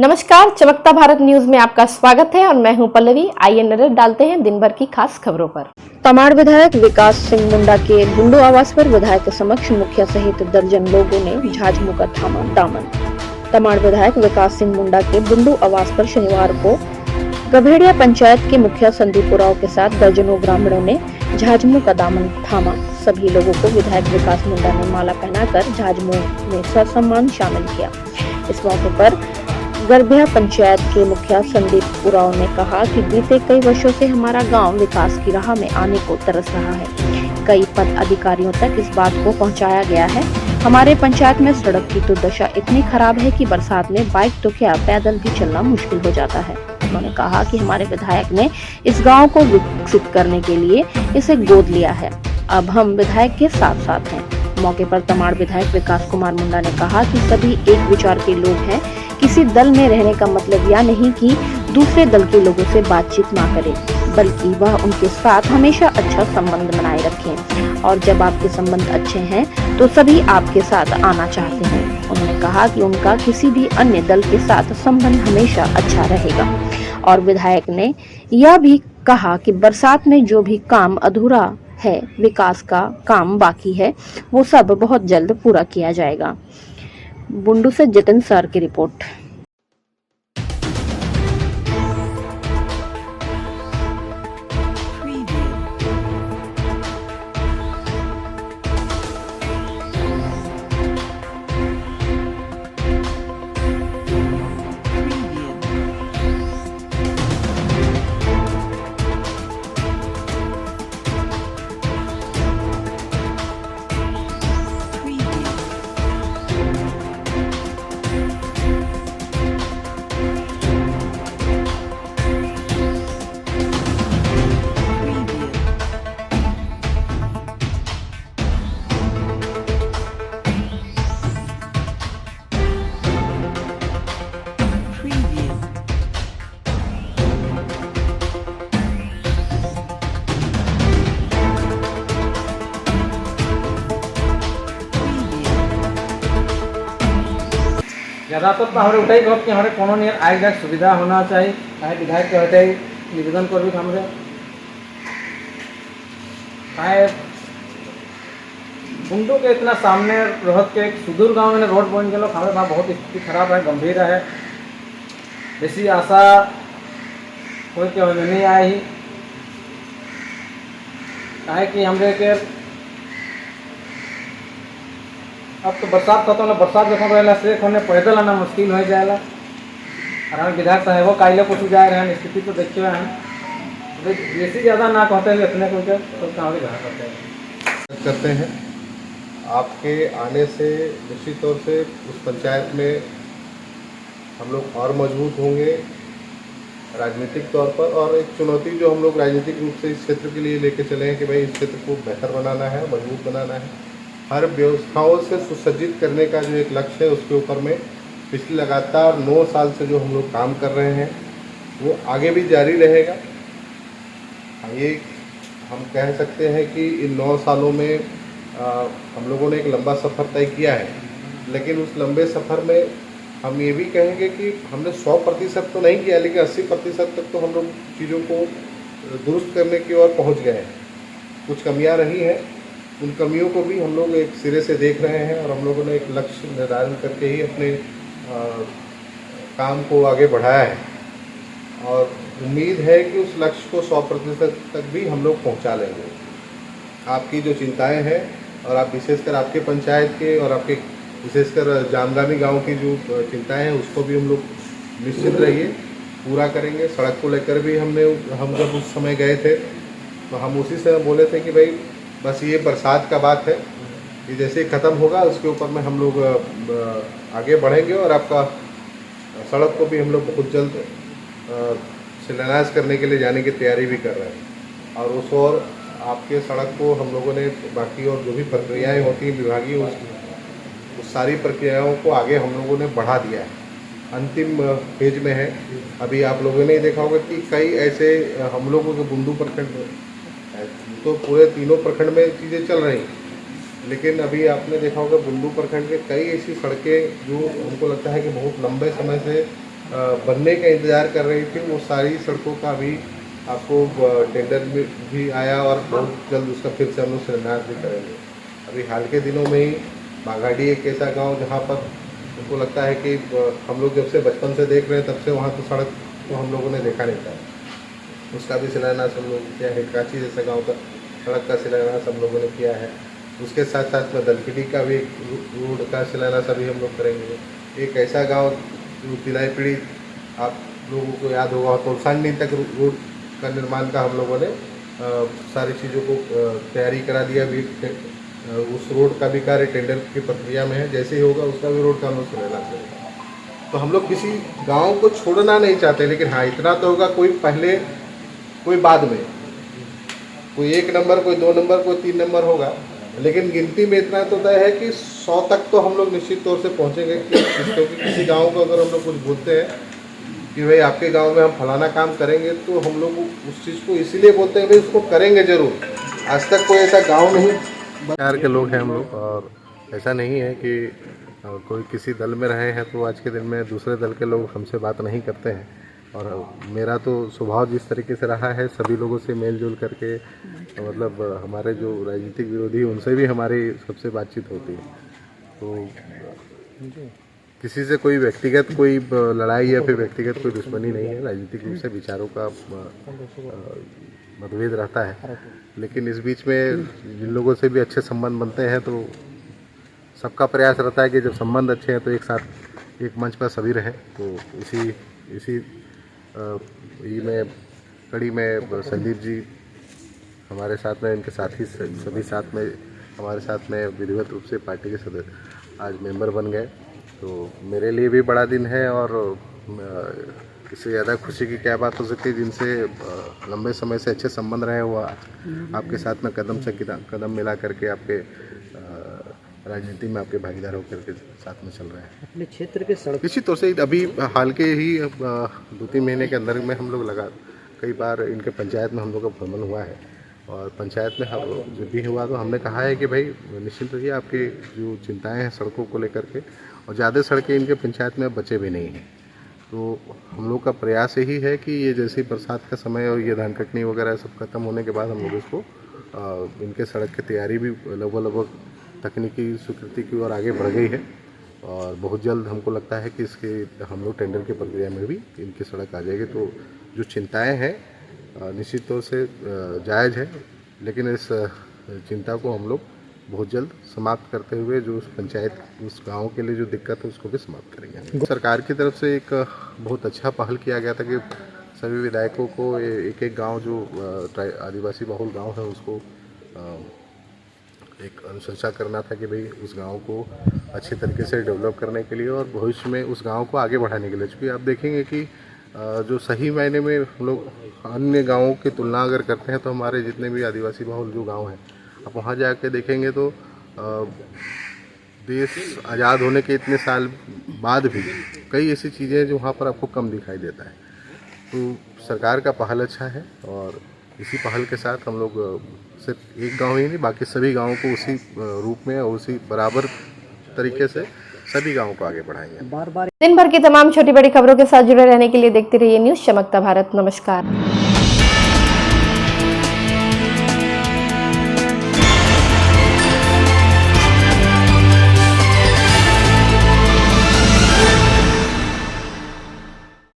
नमस्कार, चमकता भारत न्यूज में आपका स्वागत है और मैं हूं पल्लवी। आइए नजर डालते हैं दिन भर की खास खबरों पर। तमाड़ विधायक विकास सिंह मुंडा के बुंडू आवास पर विधायक के समक्ष मुखिया सहित दर्जन लोगों ने झाझमू का थामा दामन। तमाड़ विधायक विकास सिंह मुंडा के बुंडू आवास पर शनिवार को गभेड़िया पंचायत के मुखिया संदीप उरांव के साथ दर्जनों ग्रामीणों ने झाझमू का दामन थामा। सभी लोगों को विधायक विकास मुंडा ने माला पहनाकर झाझमू में ससम्मान शामिल किया। इस मौके पर गभेड़िया पंचायत के मुखिया संदीप उरांव ने कहा कि बीते कई वर्षों से हमारा गांव विकास की राह में आने को तरस रहा है। कई पद अधिकारियों तक इस बात को पहुंचाया गया है। हमारे पंचायत में सड़क की तो दशा इतनी खराब है कि बरसात में बाइक तो क्या पैदल भी चलना मुश्किल हो जाता है। उन्होंने कहा कि हमारे विधायक ने इस गाँव को विकसित करने के लिए इसे गोद लिया है। अब हम विधायक के साथ साथ हैं। मौके पर तमाड़ विधायक विकास कुमार मुंडा ने कहा कि सभी एक विचार के लोग हैं। किसी दल में रहने का मतलब यह नहीं कि दूसरे दल के लोगों से बातचीत ना करें, बल्कि वह उनके साथ हमेशा अच्छा संबंध बनाए रखें। और जब आपके संबंध अच्छे हैं तो सभी आपके साथ आना चाहते हैं। उन्होंने कहा कि उनका किसी भी अन्य दल के साथ संबंध हमेशा अच्छा रहेगा। और विधायक ने यह भी कहा कि बरसात में जो भी काम अधूरा है, विकास का काम बाकी है, वो सब बहुत जल्द पूरा किया जाएगा। बुंडू से जतन सर की रिपोर्ट। ज़्यादातर तो हमारे उठाई कहो कि हमारे कोनो नहीं आए जाए सुविधा होना चाहिए। चाहे विधायक के हटे निवेदन कर भी हमारे चाहे बुंडू के इतना सामने रोहत के एक सुदूर गांव में रोड बन गए। हमारे वहाँ बहुत स्थिति खराब है, गंभीर है। बेसी आशा कोई के नहीं आए ही चाहे कि हमारे के अब तो बरसात खत्म है, बरसात जब रहा से होने पैदल आना मुश्किल हो जाएगा। और हम विधायक साहब वो काइले कुछ जा रहे हैं, स्थिति तो देखते हैं। बेसी ज़्यादा ना कहते हैं इतने कुछ तो कहाँ करते हैं। आपके आने से निश्चित तौर से उस पंचायत में हम लोग और मजबूत होंगे राजनीतिक तौर पर। और एक चुनौती जो हम लोग राजनीतिक रूप से इस क्षेत्र के लिए लेके चले हैं कि भाई इस क्षेत्र को बेहतर बनाना है, मजबूत बनाना है, हर व्यवस्थाओं से सुसज्जित करने का जो एक लक्ष्य है उसके ऊपर में पिछले लगातार 9 साल से जो हम लोग काम कर रहे हैं वो आगे भी जारी रहेगा। ये हम कह सकते हैं कि इन 9 सालों में हम लोगों ने एक लंबा सफ़र तय किया है, लेकिन उस लंबे सफ़र में हम ये भी कहेंगे कि हमने 100% तो नहीं किया, लेकिन 80% तक तो हम लोग चीज़ों को दुरुस्त करने की ओर पहुँच गए हैं। कुछ कमियाँ रही हैं, उन कमियों को भी हम लोग एक सिरे से देख रहे हैं और हम लोगों ने एक लक्ष्य निर्धारण करके ही अपने काम को आगे बढ़ाया है। और उम्मीद है कि उस लक्ष्य को 100% तक भी हम लोग पहुंचा लेंगे। आपकी जो चिंताएं हैं और आप विशेषकर आपके पंचायत के और आपके विशेषकर जामगानी गांव की जो चिंताएं हैं उसको भी हम लोग निश्चित रहिए पूरा करेंगे। सड़क को लेकर भी हम जब उस समय गए थे तो हम उसी समय बोले थे कि भाई बस ये बरसात का बात है, ये जैसे ही ख़त्म होगा उसके ऊपर में हम लोग आगे बढ़ेंगे। और आपका सड़क को भी हम लोग बहुत जल्द शिलान्यास करने के लिए जाने की तैयारी भी कर रहे हैं। और उस और आपके सड़क को हम लोगों ने बाकी और जो भी प्रक्रियाएं होती हैं विभागीय उस सारी प्रक्रियाओं को आगे हम लोगों ने बढ़ा दिया है, अंतिम फेज में है। अभी आप लोगों ने देखा होगा कि कई ऐसे हम लोगों के बुंडू प्रखंड तो पूरे तीनों प्रखंड में चीज़ें चल रही, लेकिन अभी आपने देखा होगा बुंडू प्रखंड के कई ऐसी सड़कें जो हमको लगता है कि बहुत लंबे समय से बनने का इंतज़ार कर रही थी, वो सारी सड़कों का भी आपको टेंडर में भी आया और बहुत जल्द उसका फिर से हम लोग शिलान्यास भी करेंगे। अभी हाल के दिनों में ही बाघाडी एक ऐसा गांव जहां पर उनको लगता है कि हम लोग जब से बचपन से देख रहे हैं तब से वहां तो सड़क तो हम लोगों ने देखा नहीं था, उसका भी शिलान्यास हम लोग किया। हिटकाची जैसा गाँव का सड़क का शिलान्यास हम लोगों ने किया है। उसके साथ साथ में दलखिडी का भी रोड का शिलान्यास अभी हम लोग करेंगे। एक ऐसा गांव जो तिलाई पीढ़ी आप लोगों को याद होगा, तोलसानी तक रोड का निर्माण का हम लोगों ने सारी चीज़ों को तैयारी करा दिया। अभी उस रोड का भी कार्य टेंडर की प्रक्रिया में है, जैसे ही होगा उसका भी रोड का हम लोग शिलान्यास करेंगे। तो हम लोग किसी गांव को छोड़ना नहीं चाहते, लेकिन हाँ इतना तो होगा, कोई पहले कोई बाद में, कोई 1 नंबर, कोई 2 नंबर, कोई 3 नंबर होगा, लेकिन गिनती में इतना तो तय है कि 100 तक तो हम लोग निश्चित तौर से पहुंचेंगे। क्योंकि किसी गांव को अगर हम लोग कुछ बोलते हैं कि भाई आपके गांव में हम फलाना काम करेंगे, तो हम लोग उस चीज़ को इसीलिए बोलते हैं भाई उसको करेंगे ज़रूर। आज तक कोई ऐसा गांव नहीं बिहार के लोग हैं हम लोग, और ऐसा नहीं है कि कोई किसी दल में रहे हैं तो आज के दिन में दूसरे दल के लोग हमसे बात नहीं करते हैं। और मेरा तो स्वभाव जिस तरीके से रहा है, सभी लोगों से मेल जोल करके, मतलब हमारे जो राजनीतिक विरोधी उनसे भी हमारी सबसे बातचीत होती है। तो किसी से कोई व्यक्तिगत कोई लड़ाई या फिर व्यक्तिगत कोई दुश्मनी नहीं है। राजनीतिक रूप से विचारों का मतभेद रहता है, लेकिन इस बीच में जिन लोगों से भी अच्छे संबंध बनते हैं तो सबका प्रयास रहता है कि जब संबंध अच्छे हैं तो एक साथ एक मंच पर सभी रहें। तो इसी में कड़ी में संदीप जी हमारे साथ में, इनके साथी सभी साथ में हमारे साथ में विधिवत रूप से पार्टी के सदस्य आज मेंबर बन गए। तो मेरे लिए भी बड़ा दिन है, और इससे ज़्यादा खुशी की क्या बात हो सकती है, जिनसे लंबे समय से अच्छे संबंध रहे हुआ आपके साथ में कदम से कदम मिला करके आपके राजनीति में आपके भागीदार होकर के साथ में चल रहे हैं। अपने क्षेत्र के सड़क निश्चित तौर से अभी हाल के ही 2-3 महीने के अंदर में हम लोग कई बार इनके पंचायत में हम लोग का भ्रमण हुआ है, और पंचायत में जब भी हुआ तो हमने कहा है कि भाई निश्चित रहिए, आपके जो चिंताएं हैं सड़कों को लेकर के, और ज़्यादा सड़कें इनके पंचायत में बचे भी नहीं हैं। तो हम लोग का प्रयास यही है कि ये जैसे बरसात का समय और ये धान कटनी वगैरह सब खत्म होने के बाद हम लोग इसको इनके सड़क की तैयारी भी लगभग तकनीकी स्वीकृति की ओर आगे बढ़ गई है, और बहुत जल्द हमको लगता है कि इसके हम लोग टेंडर की प्रक्रिया में भी इनकी सड़क आ जाएगी। तो जो चिंताएं हैं निश्चित तौर से जायज़ है, लेकिन इस चिंता को हम लोग बहुत जल्द समाप्त करते हुए जो उस पंचायत उस गांव के लिए जो दिक्कत है उसको भी समाप्त करेंगे। सरकार की तरफ से एक बहुत अच्छा पहल किया गया था कि सभी विधायकों को एक गांव जो आदिवासी बहुल गांव है उसको एक अनुशंसा करना था कि भाई उस गांव को अच्छे तरीके से डेवलप करने के लिए और भविष्य में उस गांव को आगे बढ़ाने के लिए। क्योंकि आप देखेंगे कि जो सही मायने में हम लोग अन्य गांवों की तुलना अगर करते हैं तो हमारे जितने भी आदिवासी बहुल जो गांव हैं, आप वहाँ जाके देखेंगे तो देश आज़ाद होने के इतने साल बाद भी कई ऐसी चीज़ें हैं जो वहाँ पर आपको कम दिखाई देता है। तो सरकार का पहल अच्छा है, और इसी पहल के साथ हम लोग सिर्फ एक गांव ही नहीं बाकी सभी गांवों को उसी रूप में और उसी बराबर तरीके से सभी गांवों को आगे बढ़ाएंगे। बार बार दिन भर की तमाम छोटी बड़ी खबरों के साथ जुड़े रहने के लिए देखते रहिए न्यूज़ चमकता भारत। नमस्कार।